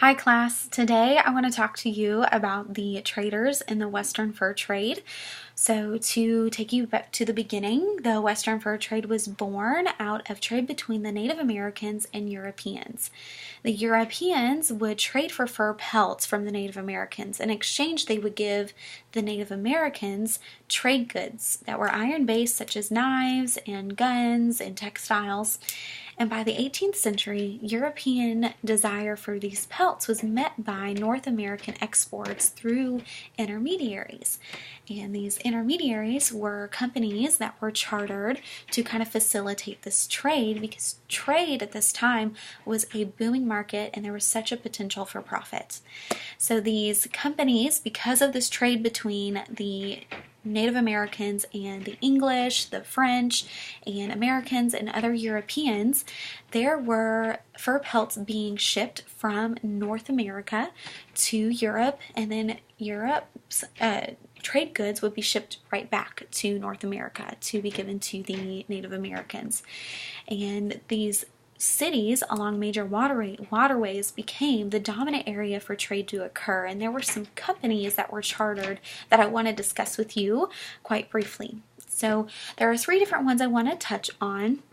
Hi class, today I want to talk to you about the traders in the Western fur trade. So to take you back to the beginning, the Western fur trade was born out of trade between the Native Americans and Europeans. The Europeans would trade for fur pelts from the Native Americans. In exchange, they would give the Native Americans trade goods that were iron-based, such as knives and guns and textiles. And by the 18th century, European desire for these pelts was met by North American exports through intermediaries. And these intermediaries were companies that were chartered to kind of facilitate this trade, because trade at this time was a booming market and there was such a potential for profit. So these companies, because of this trade between the Native Americans and the English, the French, and Americans and other Europeans, there were fur pelts being shipped from North America to Europe, and then Europe's trade goods would be shipped right back to North America to be given to the Native Americans. And these cities along major waterways became the dominant area for trade to occur, and there were some companies that were chartered that I want to discuss with you quite briefly. So there are three different ones I want to touch on.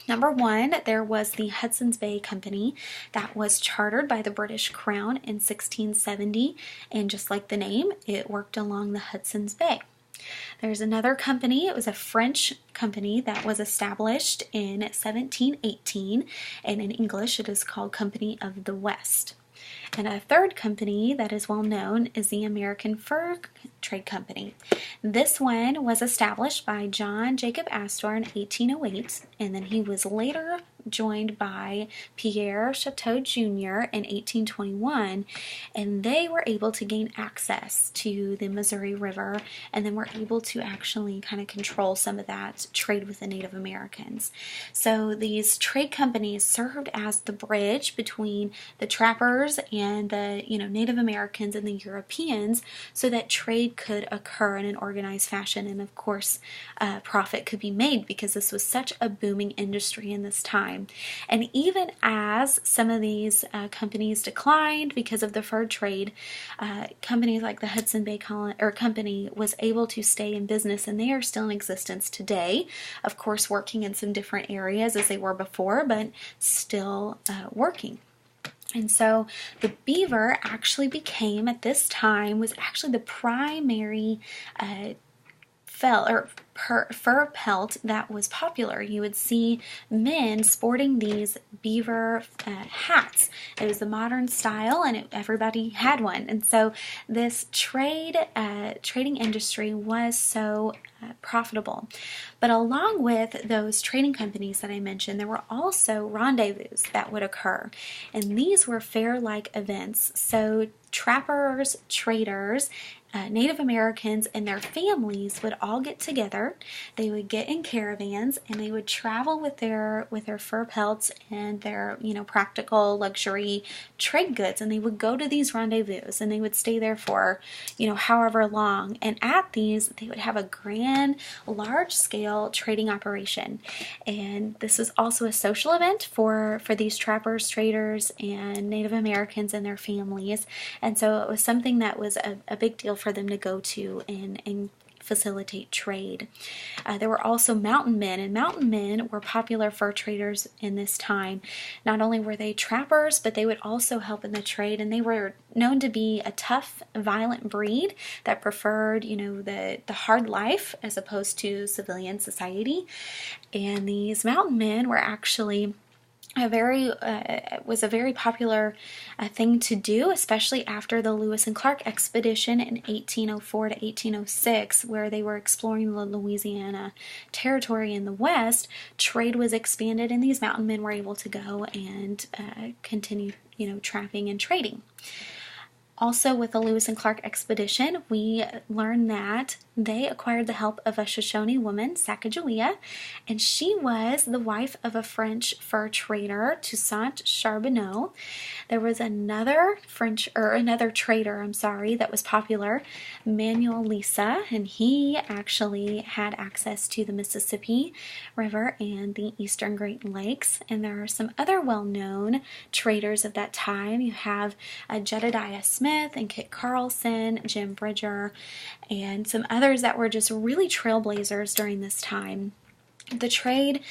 Number one, there was the Hudson's Bay Company that was chartered by the British Crown in 1670, and just like the name, it worked along the Hudson's Bay. There's another company, it was a French company that was established in 1718, and in English it is called Company of the West. And a third company that is well known is the American Fur Trade Company. This one was established by John Jacob Astor in 1808, and then he was later joined by Pierre Chateau Jr. in 1821, and they were able to gain access to the Missouri River, and then were able to actually kind of control some of that trade with the Native Americans. So these trade companies served as the bridge between the trappers and the Native Americans and the Europeans, so that trade could occur in an organized fashion, and of course profit could be made, because this was such a booming industry in this time. And even as some of these companies declined because of the fur trade, companies like the Hudson Bay Company was able to stay in business, and they are still in existence today. Of course, working in some different areas as they were before, but still working. And so the beaver actually became, at this time, was actually the primary fur pelt that was popular. You would see men sporting these beaver hats. It was the modern style, and everybody had one. And so this trading industry was so profitable. But along with those trading companies that I mentioned, there were also rendezvous that would occur. And these were fair-like events. So trappers, traders, Native Americans and their families would all get together. They would get in caravans, and they would travel with their fur pelts and their practical luxury trade goods, and they would go to these rendezvous, and they would stay there for however long. And at these, they would have a grand, large-scale trading operation. And this was also a social event for these trappers, traders, and Native Americans and their families. And so it was something that was a big deal for them to go to and facilitate trade. There were also mountain men, and mountain men were popular fur traders in this time. Not only were they trappers, but they would also help in the trade, and they were known to be a tough, violent breed that preferred, the hard life as opposed to civilian society. And these mountain men were actually was a very popular thing to do, especially after the Lewis and Clark expedition in 1804 to 1806, where they were exploring the Louisiana Territory in the West. Trade was expanded, and these mountain men were able to go and continue, trapping and trading. Also, with the Lewis and Clark expedition, we learned that they acquired the help of a Shoshone woman, Sacagawea, and she was the wife of a French fur trader, Toussaint Charbonneau. There was another trader, that was popular, Manuel Lisa, and he actually had access to the Mississippi River and the Eastern Great Lakes. And there are some other well-known traders of that time. You have Jedediah Smith and Kit Carlson, Jim Bridger, and some others that were just really trailblazers during this time. The trade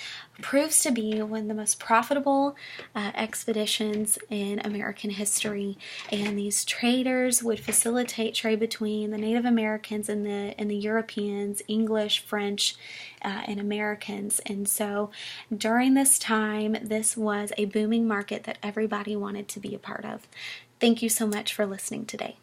proves to be one of the most profitable expeditions in American history, and these traders would facilitate trade between the Native Americans and the Europeans, English, French, and Americans. And so during this time, this was a booming market that everybody wanted to be a part of. Thank you so much for listening today.